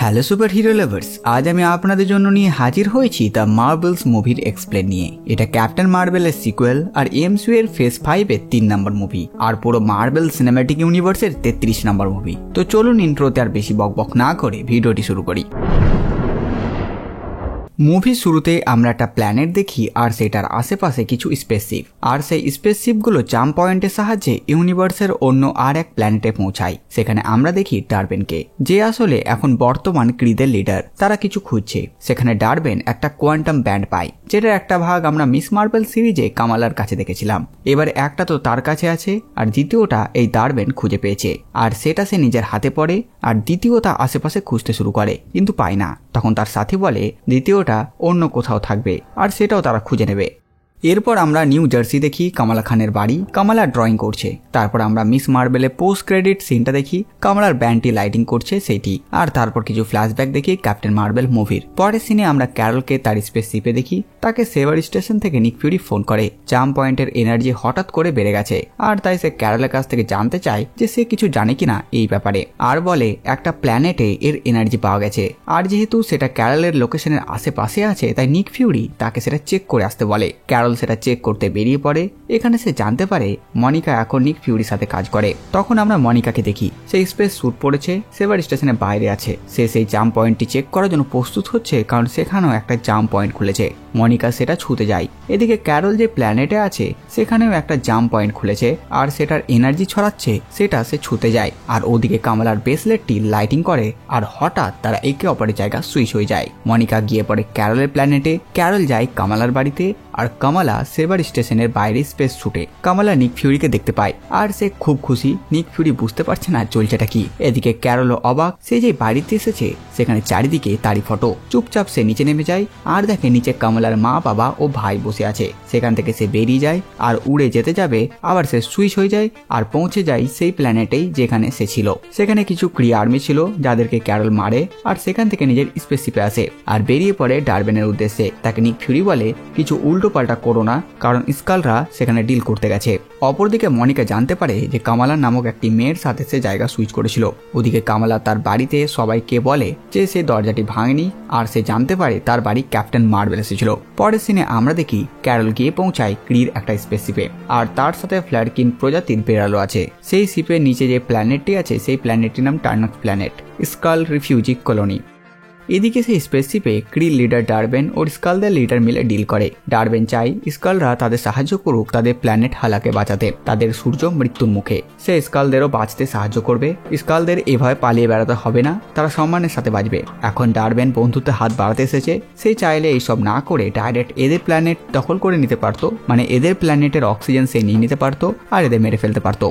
Hello super hero lovers, আজ আমি আপনাদের জন্য নিয়ে হাজির হয়েছি দ্য মার্বেলস মুভির এক্সপ্লেন নিয়ে। এটা ক্যাপ্টেন মার্বেলের সিকুয়েল আর এমসিইউ এর ফেজ 5 এর 3 নম্বর মুভি আর পুরো মার্বেল সিনেম্যাটিক ইউনিভার্সের 33 নম্বর মুভি। তো চলুন ইন্ট্রোতে আর বেশি বকবক না করে ভিডিওটি শুরু করি। মুভির শুরুতে আমরা একটা প্ল্যানেট দেখি আর সেটার আশেপাশে কিছু স্পেসশিপ, আর সেই স্পেসশিপগুলো জাম্প পয়েন্টের সাহায্যে ইউনিভার্সের অন্য আর এক প্ল্যানেটে পৌঁছায়। সেখানে আমরা দেখি ডারবেনকে, যে আসলে এখন বর্তমান ক্রিদের লিডার। তারা কিছু খুঁজছে। সেখানে ডারবেন একটা কোয়ান্টাম ব্যান্ড পায়, যেটার একটা ভাগ আমরা মিস মার্বেল সিরিজে কামালার কাছে দেখেছিলাম। এবার একটা তো তার কাছে আছে আর দ্বিতীয়টা এই ডারবেন খুঁজে পেয়েছে, আর সেটা সে নিজের হাতে পড়ে। আর দ্বিতীয়টা আশেপাশে খুঁজতে শুরু করে কিন্তু পায় না। তখন তার সাথী বলে দ্বিতীয়টা অন্য কোথাও থাকবে আর সেটাও তারা খুঁজে নেবে। এরপর আমরা নিউ জার্সি দেখি কামালা খানের বাড়ি। কামালা ড্রয়িং করছে। তারপর আমরা মিস মার্বেলের পোস্ট ক্রেডিট সিনটা দেখি, কামালার ব্যান্ডটি লাইটিং করছে সেইটি। আর তারপর কিছু ফ্ল্যাশব্যাক দেখি ক্যাপ্টেন মার্বেল মুভির। পরের সিনে আমরা ক্যারলকে তার স্পেসশিপে দেখি। তাকে সেভার স্টেশন থেকে নিক ফিউরি ফোন করে। জাম্প পয়েন্টের এনার্জি হঠাৎ করে বেড়ে গেছে, আর তাই সে ক্যারলের কাছ থেকে জানতে চায় যে সে কিছু জানে কিনা এই ব্যাপারে। আর বলে একটা প্ল্যানেটে এর এনার্জি পাওয়া গেছে, আর যেহেতু সেটা ক্যারলের লোকেশনের আশেপাশে আছে তাই নিক ফিউরি তাকে সেটা চেক করে আসতে বলে। ক্যারল সেটা চেক করতে বেরিয়ে পড়ে। এখানে সে জানতে পারে মনিকা এখন নিক ফিউরির সাথে কাজ করে। তখন আমরা মনিকাকে দেখি, সে স্পেস স্যুট পরেছে, সেভার স্টেশনের বাইরে আছে। সে সেই জাম্প পয়েন্টটি চেক করার জন্য প্রস্তুত হচ্ছে, কারণ সেখানেও একটা জাম্প পয়েন্ট খুলেছে। মনিকা সেটা ছুঁতে যায়। এদিকে ক্যারল যে প্ল্যানেটে আছে সেখানেও একটা জাম্প পয়েন্ট খুলেছে, আর সেটার এনার্জি ছড়াচ্ছে, সেটা সে ছুঁতে যায়। আর ওদিকে কামালার ব্রেসলেটটি লাইটিং করে, আর হঠাৎ তারা একে অপরের জায়গা সুইচ হয়ে যায়। মনিকা গিয়ে পড়ে ক্যারলের প্ল্যানেটে, ক্যারল যায় কামালার বাড়িতে, আর কামালা সেভার স্টেশনের বাইরে স্পেস ছুটে। কামালা নিক ফিউরিকে দেখতে পায়, আর সে খুব খুশি। নিক ফিউরি বুঝতে পারছে না চলছেটা কি। এদিকে ক্যারলও অবাক। সে যে বাড়িতে এসেছে সেখানে চারিদিকে তারই ফটো। চুপচাপ সে নিচে নেমে যায়, আর দেখে নিচে কামালার মা, বাবা ও ভাই বসে আছে। সেখান থেকে সে বেরিয়ে যায় আর উড়ে যেতে যাবে, আবার সে সুইচ হয়ে যায় আর পৌঁছে যায় সেই প্ল্যানেটেই যেখানে সে ছিল। সেখানে কিছু ক্রিয়া আর্মি ছিল যাদেরকে ক্যারল মারে, আর সেখান থেকে নিজের স্পেসশিপে আসে আর বেরিয়ে পড়ে ডারবেনের উদ্দেশ্যে। তাকে নিক ফিউরি বলে কিছু উল্টো পাল্টা করো না, কারণ স্কালরা সেখানে ডিল করতে গেছে। অপরদিকে মনিকা জানতে পারে যে কামালা নামক একটি মেয়ের সাথে সে জায়গা সুইচ করেছিল। ওদিকে কামালা তার বাড়িতে সবাইকে বলে যে সে দরজাটি ভাঙেনি, আর সে জানতে পারে তার বাড়ি ক্যাপ্টেন মার্বেল এসেছিল। পরের সিনে আমরা দেখি ক্যারল গিয়ে পৌঁছায় ক্রির একটা স্পেসশিপে, আর তার সাথে ফ্ল্যারকিন প্রজাতির বেড়ালো আছে। সেই শিপের নিচে যে প্ল্যানেটটি আছে সেই প্ল্যানেটটির নাম টার্নক্স প্ল্যানেট, স্কাল রিফিউজি কলোনি। এদিকে সেই স্পেসশিপে ক্রি লিডার ডারবেন ও স্কালদের লিডার মিলে ডিল করে। ডারবেন চাই স্কালরা তাদের সাহায্য করুক তাদের প্ল্যানেট হালাকে বাঁচাতে, তাদের সূর্য মৃত্যুর মুখে। সে স্কালদেরও বাঁচতে সাহায্য করবে। স্কালদের এভাবে পালিয়ে বেড়াতে হবে না, তারা সম্মানের সাথে বাঁচবে। এখন ডারবেন বন্ধুত্বে হাত বাড়াতে এসেছে। সে চাইলে এইসব না করে ডাইরেক্ট এদের প্ল্যানেট দখল করে নিতে পারতো, মানে এদের প্ল্যানেটের অক্সিজেন সে নিয়ে নিতে পারতো আর এদের মেরে ফেলতে পারতো।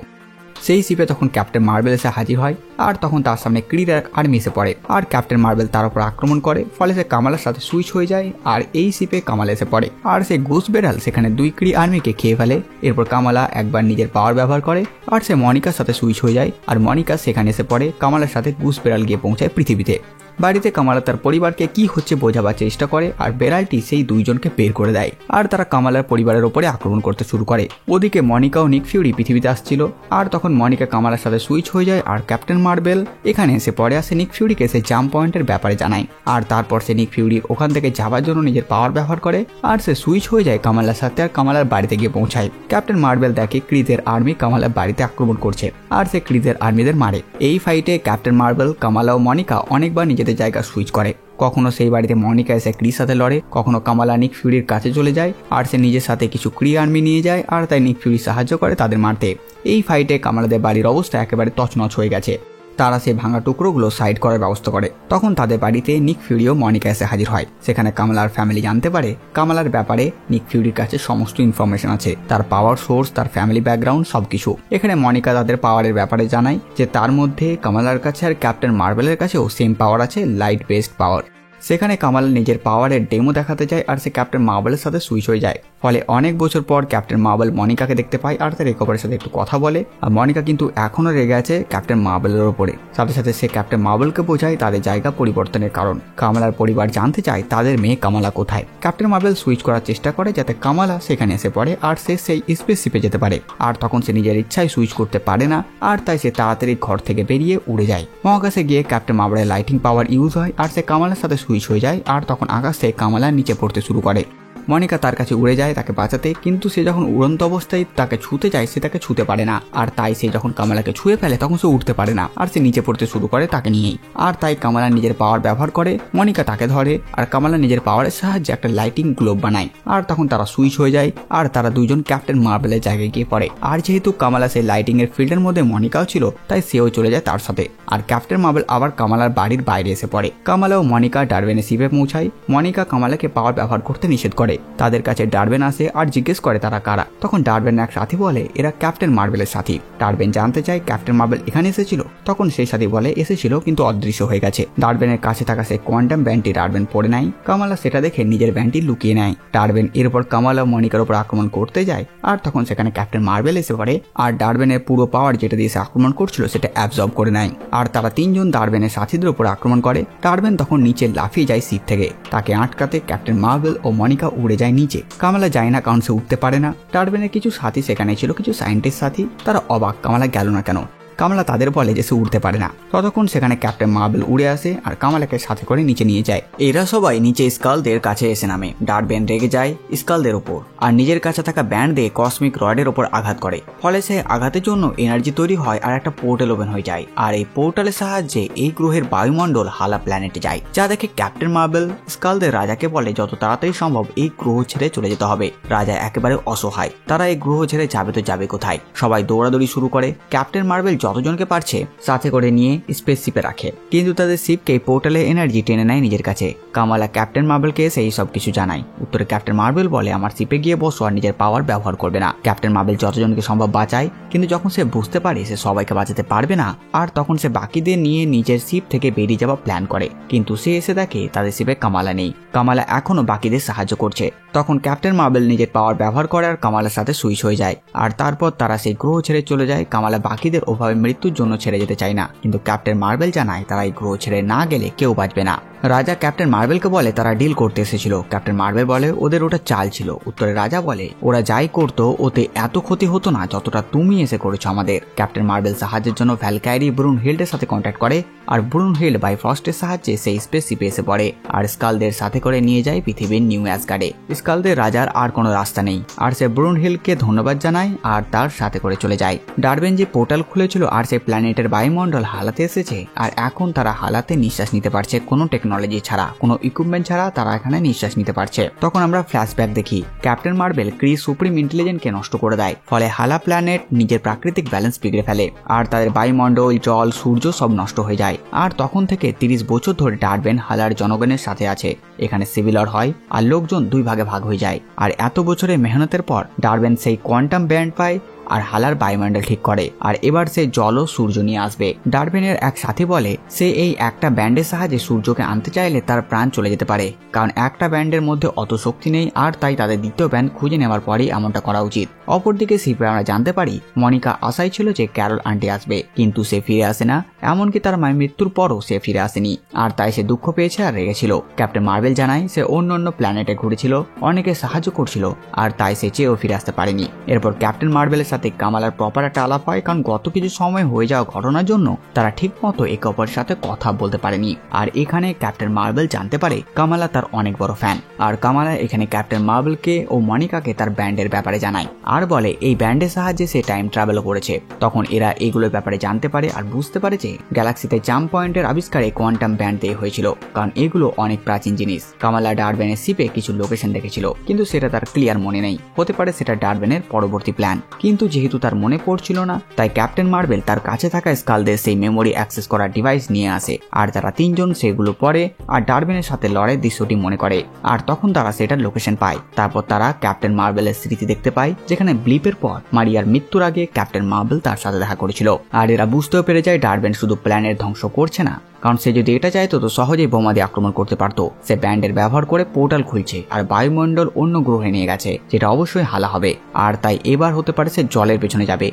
সেই শিপে তখন ক্যাপ্টেন মার্বেল এসে হাজির হয়, আর তখন তার সামনে ক্রির আর্মি এসে পড়ে, আর ক্যাপ্টেন মার্বেল তার উপর আক্রমণ করে। ফলে সে কামালার সাথে সুইচ হয়ে যায়, আর এই শিপে কামালা এসে পড়ে, আর সে গুস বেড়াল সেখানে 2 ক্রি আর্মিকে খেয়ে ফেলে। এরপর কামালা একবার নিজের পাওয়ার ব্যবহার করে, আর সে মনিকার সাথে সুইচ হয়ে যায়, আর মনিকা সেখানে এসে পড়ে। কামালার সাথে গুস বেড়াল গিয়ে পৌঁছায় পৃথিবীতে। বাড়িতে কামালা তার পরিবারকে কি হচ্ছে বোঝাবার চেষ্টা করে, আর বেড়ালটি সেই দুইজনকে বের করে দেয়, আর তারা কামালার পরিবারের উপরে আক্রমণ করতে শুরু করে। ওদিকে মনিকা ও নিক ফিউরি পৃথিবীতে আসছিল, আর তখন মনিকা কামালার সাথে সুইচ হয়ে যায়, আর ক্যাপ্টেন মার্বেল এখানে এসে পরে আসে নিক ফিউরিকে সে জাম্প পয়েন্টের ব্যাপারে জানায়। আর তারপর সে নিক ফিউরির ওখান থেকে যাওয়ার জন্য নিজের পাওয়ার ব্যবহার করে, আর সে সুইচ হয়ে যায় কামালার সাথে, আর কামালার বাড়িতে গিয়ে পৌঁছায়। ক্যাপ্টেন মার্বেল দেখে ক্রিদের আর্মি কামালার বাড়িতে আক্রমণ করছে, আর সে ক্রিদের আর্মিদের মারে। এই ফাইটে ক্যাপ্টেন মার্বেল, কামালা ও মনিকা অনেকবার নিজেদের জায়গা সুইচ করে। কখনো সেই বাড়িতে মনিকা এসে ক্রির সাথে লড়ে, কখনো কামালা নিক ফিউরির কাছে চলে যায়, আর সে নিজের সাথে কিছু ক্রি আর্মি নিয়ে যায়, আর তাই নিক ফিউরি সাহায্য করে তাদের মারতে। এই ফাইটে কামালাদের বাড়ির অবস্থা একেবারে তছনছ হয়ে গেছে। তারা সেই ভাঙা টুকরোগুলো সাইড করার ব্যবস্থা করে। তখন তাদের বাড়িতে নিক ফিউরি ও মনিকা এসে হাজির হয়। সেখানে কামালার ফ্যামিলি জানতে পারে কামালার ব্যাপারে নিক ফিউরির কাছে সমস্ত ইনফরমেশন আছে, তার পাওয়ার সোর্স, তার ফ্যামিলি ব্যাকগ্রাউন্ড সবকিছু। এখানে মনিকা তাদের পাওয়ারের ব্যাপারে জানায় যে তার মধ্যে কামালার কাছে আর ক্যাপ্টেন মার্বেলের কাছেও সেম পাওয়ার আছে, লাইট বেসড পাওয়ার। সেখানে কামালা নিজের পাওয়ারের ডেমো দেখাতে যায় আর সে ক্যাপ্টেন মার্বেলের সাথে সুইচ হয়ে যায়। ফলে অনেক বছর পর ক্যাপ্টেন মার্বেল মনিকাকে দেখতে পায় আর তার রেকভারের সাথে একটু কথা বলে। আর মনিকা কিন্তু এখনো রেগে আছে ক্যাপ্টেন মার্বেলের ওপরে। সাথে সাথে সে ক্যাপ্টেন মার্বেলকে বোঝায় তাদের জায়গা পরিবর্তনের কারণ। কামালার পরিবার জানতে চায় তাদের মেয়ে কামালা কোথায়। ক্যাপ্টেন মার্বেল সুইচ করার চেষ্টা করে যাতে কামালা সেখানে এসে পড়ে আর সে সেই স্পেসশিপে যেতে পারে। আর তখন সে নিজের ইচ্ছায় সুইচ করতে পারে না আর তাই সে তাড়াতাড়ি ঘর থেকে বেরিয়ে উড়ে যায়। মহাকাশে গিয়ে ক্যাপ্টেন মার্বেলের লাইটিং পাওয়ার ইউজ হয় আর সে কামালার সাথে সুইচ হয়ে যায়। আর তখন আকাশ থেকে কামালা নিচে পড়তে শুরু করে। মনিকা তার কাছে উড়ে যায় তাকে বাঁচাতে, কিন্তু সে যখন উড়ন্ত অবস্থায় তাকে ছুতে যায় সে তাকে ছুতে পারে না। আর তাই সে যখন কামালাকে ছুঁয়ে ফেলে তখন সে উঠতে পারে না আর সে নিচে পড়তে শুরু করে তাকে নিয়েই। আর তাই কামালা নিজের পাওয়ার ব্যবহার করে, মনিকা তাকে ধরে আর কামালা নিজের পাওয়ারের সাহায্যে একটা লাইটিং গ্লোব বানায়। আর তখন তারা সুইচ হয়ে যায় আর তারা দুইজন ক্যাপ্টেন মার্বেলের জায়গায় গিয়ে পড়ে। আর যেহেতু কামালা সেই লাইটিং এর ফিল্ডের মধ্যে মনিকাও ছিল তাই সেও চলে যায় তার সাথে। আর ক্যাপ্টেন মার্বেল আবার কামালার বাড়ির বাইরে এসে পড়ে। কামালা ও মনিকা ডারবেনের শিপে পৌঁছায়। মনিকা কামালাকে পাওয়ার ব্যবহার করতে নিষেধ করে। তাদের কাছে ডারবেন আসে আর জিজ্ঞেস করে তারা কারা। তখন ডারবেন এক সাথী বলে এরা ক্যাপ্টেন মার্বেলের সাথী। ডারবেন জানতে চায় ক্যাপ্টেন মার্বেল এখানে এসেছিল। তখন সেই সাথী বলে এসেছিল কিন্তু অদৃশ্য হয়ে গেছে। ডারবেনের কাছে থাকা সেই কোয়ান্টাম ব্যান্ডটি ডারবেন পড়ে নেয়। কামালা সেটা দেখে নিজের ব্যান্ডটি লুকিয়ে নেয়। ডারবেন এরপর কামালা ও মনিকার উপর আক্রমণ করতে যায় আর তখন সেখানে ক্যাপ্টেন মার্বেল এসে পড়ে আর ডারবেনের পুরো পাওয়ার যেটা দিয়ে সে আক্রমণ করছিল সেটা অ্যাবজর্ব করে নেয়। আর তারা তিনজন ডারবেনের সাথীদের উপর আক্রমণ করে। ডারবেন তখন নিচে লাফিয়ে যায় সিট থেকে। তাকে আটকাতে ক্যাপ্টেন মার্বেল ও মনিকা উড়ে যায় নিচে। কামালা যায় না কারণ সে উঠতে পারে না। ডারবেনের কিছু সাথী সেখানে ছিল, কিছু সায়েন্টিস্ট সাথী, তারা অবাক কামালা গেল না কেন। কামালা তাদের বলে যে সে উঠতে পারে না। ততক্ষণ সেখানে ক্যাপ্টেন মার্বেল উড়ে আসে আর কামালাকে সাথে করে নিচে নিয়ে যায়। এরা সবাই নিচে স্কালদের কাছে এসে নামে। ডারবেন রেগে যায় স্কালদের ওপর আর নিজের কাছে থাকা ব্যান্ড দিয়ে কসমিক রডের ওপর আঘাত করে। ফলে সে আঘাতের জন্য এনার্জি তৈরি হয় আর একটা পোর্টাল ওপেন হয়ে যায়। আর এই পোর্টালের সাহায্যে এই গ্রহের বায়ুমণ্ডল হালা প্ল্যানেটে যায়। যা দেখে ক্যাপ্টেন মার্বেল স্কালদের রাজাকে বলে যত তাড়াতাড়ি সম্ভব এই গ্রহ ছেড়ে চলে যেতে হবে। রাজা একেবারে অসহায়, তারা এই গ্রহ ছেড়ে যাবে তো যাবে কোথায়। সবাই দৌড়াদৌড়ি শুরু করে। ক্যাপ্টেন মার্বেল যতজনকে পারছে সাথে করে নিয়ে স্পেসশিপে রাখে, কিন্তু তাদের শিপকে পোর্টালে এনার্জি টেনে নেয় নিজের কাছে। কামালা ক্যাপ্টেন মার্বেলকে সেই সব কিছু জানায়। উত্তরে ক্যাপ্টেন মার্বেল বলে আমার শিপে গিয়ে বসো আর নিজের পাওয়ার ব্যবহার করবে না। ক্যাপ্টেন মার্বেল যতজনকে সম্ভব বাঁচায়, কিন্তু যখন সে বুঝতে পারে সে সবাইকে বাঁচাতে পারবে না আর তখন সে বাকিদের নিয়ে নিজের শিপ থেকে বেরিয়ে যাওয়া প্ল্যান করে। কিন্তু সে এসে দেখে তাদের শিপে কামালা নেই। কামালা এখনো বাকিদের সাহায্য করছে। তখন ক্যাপ্টেন মার্বেল নিজের পাওয়ার ব্যবহার করে আর কামালার সাথে সুইচ হয়ে যায়। আর তারপর তারা সেই গ্রহ ছেড়ে চলে যায়। কামালা বাকিদের ওভাবে মৃত্যুর জন্য ছেড়ে যেতে চায় না, কিন্তু ক্যাপ্টেন মার্বেল জানায় তারা এই গ্রহ ছেড়ে না গেলে কেউ বাঁচবে না। রাজা ক্যাপ্টেন মার্বেলকে বলে তারা ডিল করতে এসেছিল। ক্যাপ্টেন মার্বেল বলে ওদের ওটা চাল ছিল। উত্তরে রাজা বলে ওরা যাই করতো ওতে এত ক্ষতি হতো না যতটা তুমি এসে করেছো আমাদের। ক্যাপ্টেন মার্বেল সাহায্যের জন্য ভ্যালকাইরি ব্রুনহিল্ডের সাথে কন্ট্যাক্ট করে আর ব্রুনহিল্ড বাইফ্রস্টের সাহায্যে সেই স্পেসশিপে এসে পড়ে আর স্কালদের সাথে করে নিয়ে যায় পৃথিবীর নিউ অ্যাসগার্ডে। স্কালদের রাজার আর কোনো রাস্তা নেই আর সে ব্রুনহিল্ডকে ধন্যবাদ জানায় আর তার সাথে করে চলে যায়। ডারবেন যে পোর্টাল খুলেছিল আর সেই প্ল্যানেটের বায়ুমণ্ডল হালাতে এসেছে আর এখন তারা হালাতে নিঃশ্বাস নিতে পারছে। কোনো টেকনোলজি ছাড়া, কোনো ইকুইপমেন্ট ছাড়া তারা এখানে নিঃশ্বাস নিতে পারছে। তখন আমরা ফ্ল্যাশব্যাক দেখি ক্যাপ্টেন মার্বেল ক্রিস সুপ্রিম ইন্টেলিজেন্টকে নষ্ট করে দেয়। ফলে হালা প্ল্যানেট নিজের প্রাকৃতিক ব্যালেন্স বিগড়ে ফেলে আর তাদের বায়ুমণ্ডল, জল, সূর্য সব নষ্ট হয়ে যায়। আর তখন থেকে 30 বছর ধরে ডারবেন হালার জনগণের সাথে আছে। এখানে সিভিল ওয়ার হয় আর লোকজন দুই ভাগে ভাগ হয়ে যায়। আর এত বছরের মেহনতের পর ডারবেন সেই কোয়ান্টাম ব্যান্ড পায় আর হালার বায়ুমণ্ডল ঠিক করে আর এবার সে জল ও সূর্য নিয়ে আসবে। ডারবেনের এক সাথী বলে সে এই একটা ব্যান্ডের সাহায্যে সূর্যকে আনতে চাইলে তার প্রাণ চলে যেতে পারে, কারণ একটা ব্যান্ডের মধ্যে অত শক্তি নেই আর তাই তাদের দ্বিতীয় ব্যান্ড খুঁজে নেওয়ার পরেই এমনটা করা উচিত। অপরদিকে শিপে আমরা জানতে পারি মনিকা আশাই ছিল যে ক্যারল আন্টি আসবে, কিন্তু সে ফিরে আসে না। এমনকি তার মায়ের মৃত্যুর পরও সে ফিরে আসেনি আর তাই সে দুঃখ পেয়েছে আর রেগেছিল। ক্যাপ্টেন মার্বেল জানায় সে অন্য প্ল্যানেটে ঘুরেছিল, অনেকে সাহায্য করছিল আর তাই সে চেয়েও ফিরে আসতে পারেনি। এরপর ক্যাপ্টেন মার্বেলের সাথে কামালার প্রপার একটা আলাপ হয়, কারণ গত কিছু সময় হয়ে যাওয়া ঘটনার জন্য তারা ঠিক মতো একে অপরের সাথে কথা বলতে পারেনি। আর এখানে ক্যাপ্টেন মার্বেল জানতে পারে কামালা তার অনেক বড় ফ্যান আর কামালা এখানে ক্যাপ্টেন মার্বেলকে ও মনিকাকে তার ব্যান্ডের ব্যাপারে জানায় আর বলে এই ব্যান্ডের সাহায্যে সে টাইম ট্রাভেল করেছে। তখন এরা এগুলোর ব্যাপারে জানতে পারে আর বুঝতে পারে যে গ্যালাক্সিতে জাম্প পয়েন্টের আবিষ্কারে কোয়ান্টাম ব্যান্ড দিয়ে হয়েছিল, কারণ এগুলো অনেক প্রাচীন জিনিস। কামালা ডারবেনের শিপে কিছু লোকেশন দেখেছিল, কিন্তু সেটা তার ক্লিয়ার মনে নেই। হতে পারে সেটা ডারবেনের পরবর্তী প্ল্যান, কিন্তু যেহেতু তার মনে পড়ছিল না তাই ক্যাপ্টেন মার্বেল তার কাছে থাকা স্কালদের সেই মেমোরি অ্যাক্সেস করার ডিভাইস নিয়ে আসে আর তারা তিনজন সেগুলো পড়ে আর ডারবেনের সাথে লড়াইয়ের দৃশ্যটি মনে করে আর তখন তারা সেটার লোকেশন পায়। তারপর তারা ক্যাপ্টেন মার্বেলের স্মৃতি দেখতে পায়, যেখানে ব্লিপের পর মারিয়ার মৃত্যুর আগে ক্যাপ্টেন মার্বেল তার সাথে দেখা করেছিল। আর এরা বুঝতেও পেরে যায় ডারবেন শুধু প্ল্যানের ধ্বংস করছে না, কারণ সে যদি এটা চাইতো তো সহজেই বোমা দিয়ে আক্রমণ করতে পারতো। সে ব্যান্ডের ব্যবহার করে পোর্টাল খুলছে আর বায়ুমণ্ডল অন্য গ্রহে নিয়ে গেছে, যেটা অবশ্যই হালা হবে। আর তাই এবার হতে পারে সে জলের পেছনে যাবে।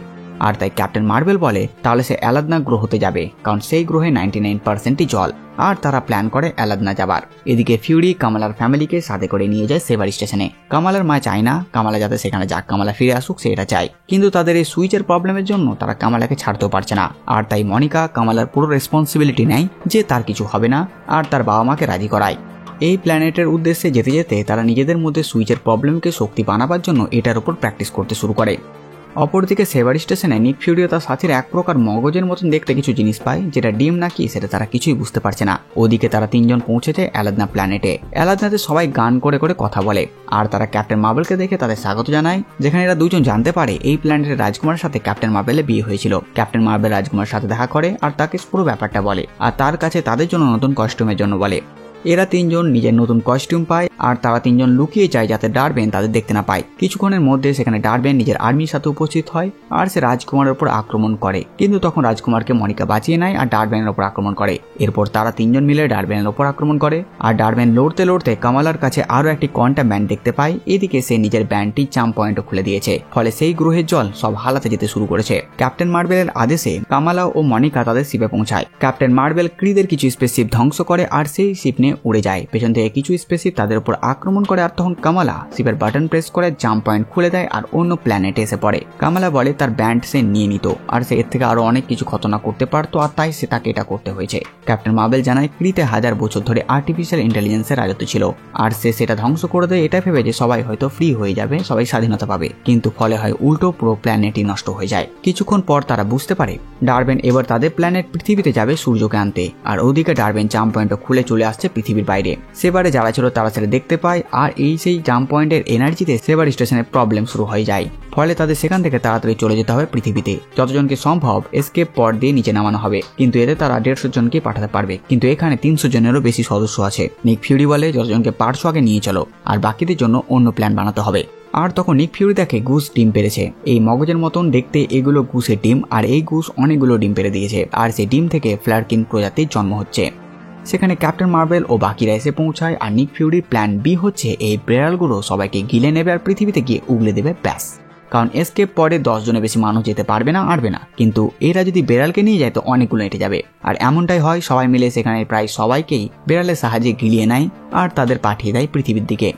আর তাই ক্যাপ্টেন মার্বেল বলে তাহলে সে অ্যালাদনা গ্রহতে যাবে, কারণ সেই গ্রহে 99%ই জল। আর তারা প্ল্যান করে অ্যালাদনা যাবার। এদিকে ফিউরি কামালার ফ্যামিলিকে সাথে করে নিয়ে যায় সেভার স্টেশনে। কামালার মা চায় না কামালা যাতে সেখানে যাক, কামালা ফিরে আসুক, সে এটা চায়। কিন্তু তাদের এই সুইচের প্রবলেমের জন্য তারা কামালাকে ছাড়তেও পারছে না। আর তাই মনিকা কামালার পুরো রেসপন্সিবিলিটি নেয় যে তার কিছু হবে না, আর তার বাবা মাকে রাজি করায়। এই প্ল্যানেটের উদ্দেশ্যে যেতে যেতে তারা নিজেদের মধ্যে সুইচের প্রবলেমকে শক্তি বানাবার জন্য এটার উপর প্র্যাকটিস করতে শুরু করে। অপরদিকে সেভার স্টেশনে নিক ফিউরি ও তার সাথীর এক প্রকার মগজের মতন দেখতে কিছু জিনিস পায়, যেটা ডিম নাকি সেটা তারা কিছুই বুঝতে পারছে না। ওদিকে তারা তিনজন পৌঁছেছে অ্যালাদনা প্ল্যানেটে। অ্যালাদনাতে সবাই গান করে করে কথা বলে, আর তারা ক্যাপ্টেন মার্বেলকে দেখে তাদের স্বাগত জানায়, যেখানে এরা দুজন জানতে পারে এই প্ল্যানেটের রাজকুমারের সাথে ক্যাপ্টেন মার্বেলের বিয়ে হয়েছিল। ক্যাপ্টেন মার্বেল রাজকুমারের সাথে দেখা করে আর তাকে পুরো ব্যাপারটা বলে, আর তার কাছে তাদের জন্য নতুন কস্টিউমের জন্য বলে। এরা তিনজন নিজের নতুন কস্টিউম পায়, আর তারা তিনজন লুকিয়ে যায় যাতে ডারবেন তাদের দেখতে না পায়। কিছুক্ষণের মধ্যে সেখানে ডারবেন নিজের আর্মির সাথে উপস্থিত হয়, আর সে রাজকুমারের উপর আক্রমণ করে। কিন্তু তখন রাজকুমারকে মনিকা বাঁচিয়ে নেয় আর ডারবেনের উপর আক্রমণ করে। এরপর তারা তিনজন মিলে ডারবেনের উপর আক্রমণ করে, আর ডারবেন লড়তে লড়তে কামালার কাছে আরো একটি কোয়ান্টাম ব্যান্ড দেখতে পায়। এদিকে সে নিজের ব্যান্ডটি জাম্প পয়েন্টও খুলে দিয়েছে, ফলে সেই গ্রহের জল সব হালাতে যেতে শুরু করেছে। ক্যাপ্টেন মার্বেলের আদেশে কামালা ও মনিকা তাদের শিপে পৌঁছায়। ক্যাপ্টেন মার্বেল ক্রিদের কিছু স্পেসশিপ ধ্বংস করে আর সেই শিপ নিয়ে উড়ে যায়। পেছন থেকে কিছু স্পেসশিপ তাদের উপর আক্রমণ করে, আর তখন কামালা শিপের বাটন প্রেস করে জাম্প পয়েন্ট খুলে দেয় আর অন্য প্ল্যানেটে এসে পড়ে। কামালা বলে তার ব্যান্ড সে নিয়ে নিত, আর সে এর থেকে আরো অনেক কিছু খতরনাক করতে পারতো, আর তাই সে তাকে এটা করতে হয়েছে। ক্যাপ্টেন মার্বেল জানায় ক্রিতে 1000 বছর ধরে আর্টিফিশিয়াল ইন্টেলিজেন্সের রাজত্ব ছিল, আর সে সেটা ধ্বংস করে দেয় এটা ভেবে যে সবাই হয়তো ফ্রি হয়ে যাবে, সবাই স্বাধীনতা পাবে। কিন্তু ফলে হয় উল্টো, পুরো প্ল্যানেটই নষ্ট হয়ে যায়। কিছুক্ষণ পর তারা বুঝতে পারে ডারবেন এবার তাদের প্ল্যানেট পৃথিবীতে যাবে সূর্যকে আনতে, আর ওদিকে ডারবেন জাম্প পয়েন্ট খুলে চলে আসছে পৃথিবীর বাইরে। সেবারে যারা ছিল তারা সেটা দেখতে পায়, আর এই সেই জাম্প পয়েন্টের এনার্জিতে সেবার স্টেশনের প্রবলেম শুরু হয়ে যায়। ফলে তাদের সেখান থেকে তাড়াতাড়ি চলে যেতে হবে পৃথিবীতে। যতজনকে সম্ভব এসকেপ পড দিয়ে নিচে নামানো হবে, কিন্তু এতে তারা 150 জনকে পাঠাতে পারবে। কিন্তু এখানে 300 জনেরও বেশি সদস্য আছে। নিক ফিউরি বলে যতজনকে পারছো আগে নিয়ে চলো, আর বাকিদের জন্য অন্য প্ল্যান বানাতে হবে। আর তখন নিক ফিউরি দেখে গুস ডিম পেরেছে। এই মগজের মতন দেখতে এগুলো গুসের ডিম, আর এই গুস অনেকগুলো ডিম পেরে দিয়েছে, আর সেই ডিম থেকে ফ্লারকিন প্রজাতির জন্ম হচ্ছে। সেখানে ক্যাপ্টেন মার্বেল ও বাকিরা এসে পৌঁছায়, আর নিক ফিউরির প্ল্যান বি হচ্ছে এই বিড়ালগুলো সবাইকে গিলে নেবে আর পৃথিবীতে গিয়ে উগলে দেবে ব্যাস। কারণ এসকেপ পরে 10 জনের বেশি মানুষ যেতে পারবে না, আটবে না। কিন্তু এরা যদি বেড়ালকে নিয়ে যায় তো অনেকগুলো এঁটে যাবে, আর এমনটাই হয়। সবাই মিলে সেখানে প্রায় সবাইকেই বেড়ালের সাহায্যে গিলিয়ে নেয় আর তাদের পাঠিয়ে দেয় পৃথিবীর দিকে।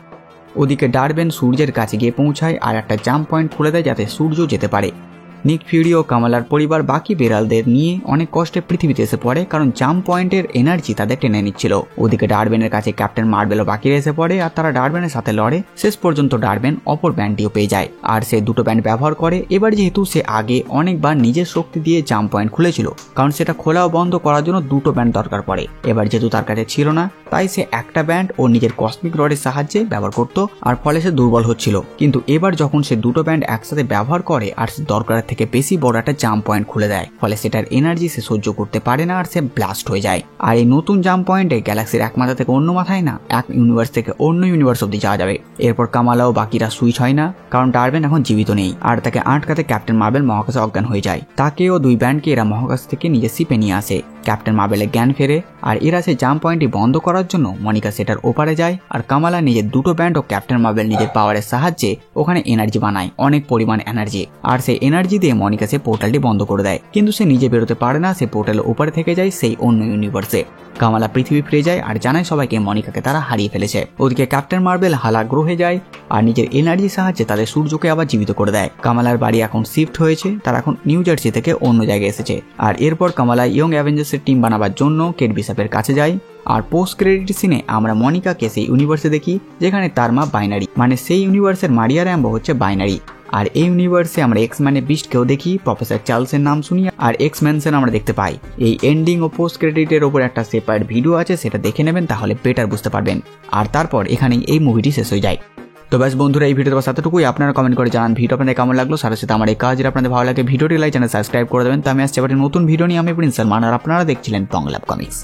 ওদিকে ডারবেন সূর্যের কাছে গিয়ে পৌঁছায় আর একটা জাম্প পয়েন্ট খুলে দেয় যাতে সূর্য যেতে পারে। নিক ফিউরি ও কামালার পরিবার বাকি বেড়ালদের নিয়ে অনেক কষ্টে পৃথিবীতে এসে পড়ে, কারণ জাম্প পয়েন্টের এনার্জি তাদের টেনে নিচ্ছিল। ওদিকে ডারবেনের কাছে ক্যাপ্টেন মার্বেলও বাকিরা এসে পড়ে, আর তারা ডারবেনের সাথে লড়ে। শেষ পর্যন্ত ডারবেন অপর ব্যান্ডটিও পেয়ে যায়, আর সে দুটো ব্যান্ড ব্যবহার করে। এবার যেহেতু সে আগে অনেকবার নিজের শক্তি দিয়ে জাম্প পয়েন্ট খুলেছিল, কারণ সেটা খোলা ও বন্ধ করার জন্য দুটো ব্যান্ড দরকার পড়ে। এবার যেহেতু তার কাছে ছিল না, তাই সে একটা ব্যান্ড ও নিজের কসমিক রডের সাহায্যে ব্যবহার করত, আর ফলে সে দুর্বল হচ্ছিল। কিন্তু এবার যখন সে দুটো ব্যান্ড একসাথে ব্যবহার করে আর সে দরকারের থেকে বেশি বড় একটা জাম্প পয়েন্ট খুলে দেয়, ফলে সেটার এনার্জি সে সহ্য করতে পারে না আর সে ব্লাস্ট হয়ে যায়। আর এই নতুন জাম্প পয়েন্টে গ্যালাক্সির এক মাথা থেকে অন্য মাথায় না, এক ইউনিভার্স থেকে অন্য ইউনিভার্স অব্দি যাওয়া যাবে। এরপর কামালা ও বাকিরা সুইচ হয় না, কারণ ডারবেন এখন জীবিত নেই, আর তাকে আটকাতে ক্যাপ্টেন মার্বেল মহাকাশে অজ্ঞান হয়ে যায়। তাকে ও দুই ব্যান্ডকে এরা মহাকাশ থেকে নিজের শিপে নিয়ে আসে। ক্যাপ্টেন মার্বেলের জ্ঞান ফেরে, আর এরা সেই জাম্প পয়েন্টটি বন্ধ করার জন্য মনিকা সেটার ওপারে যায়, আর কামালা নিজের দুটো ব্যান্ড ও ক্যাপ্টেন মার্বেল নিজের পাওয়ারের সাহায্যে ওখানে এনার্জি বানায়, অনেক পরিমাণ এনার্জি। আর সেই এনার্জি দিয়ে মনিকা সে পোর্টালটি বন্ধ করে দেয়, কিন্তু সে নিজে বেরোতে পারে না। সে পোর্টালের ওপারে থেকে যায় সেই অন্য ইউনিভার্সে। কামালা পৃথিবী ফিরে যায় আর জানায় সবাইকে মনিকাকে তারা হারিয়ে ফেলেছে। ওদিকে ক্যাপ্টেন মার্বেল হালা গ্রহে যায় আর নিজের এনার্জির সাহায্যে তাদের সূর্যকে আবার জীবিত করে দেয়। কামালার বাড়ি এখন শিফট হয়েছে, তারা এখন নিউ জার্সি থেকে অন্য জায়গায় এসেছে। আর এরপর কামালা ইয়ং অ্যাভেঞ্জার্সের টিম বানাবার জন্য কেট বিশপের কাছে যায়। আর পোস্ট ক্রেডিট সিনে আমরা মনিকাকে সেই ইউনিভার্সে দেখি যেখানে তার মা বাইনারি, মানে সেই ইউনিভার্সের মারিয়া র্যাম্বো হচ্ছে বাইনারি। আর এই ইউনিভার্সে আমরা এক্স ম্যানের বিস্টকেও দেখি, প্রফেসর চার্লসের নাম শুনি, আর এক্স ম্যানসেন আমরা দেখতে পাই। এই এন্ডিং ও পোস্ট ক্রেডিটের ওপর একটা সেপারেট ভিডিও আছে, সেটা দেখে নেবেন, তাহলে বেটার বুঝতে পারবেন। আর তারপর এখানেই এই মুভিটি শেষ হয়ে যায়। তো ব্যাস বন্ধুরা, এই ভিডিওতে এতটুকুই। আপনারা কমেন্ট করে জানান ভিডিও আপনাদের কেমন লাগলো। সাথে সাথে আমার এই কাজ আপনাদের ভালো লাগে ভিডিওটি লাইক চ্যানেল সাবস্ক্রাইব করে দেবেন। তো আমি আসছি আবার নতুন ভিডিও নিয়ে। আমি প্রিন্স সালমান, আর আপনারা দেখছিলেন বাংলা কমিক্স।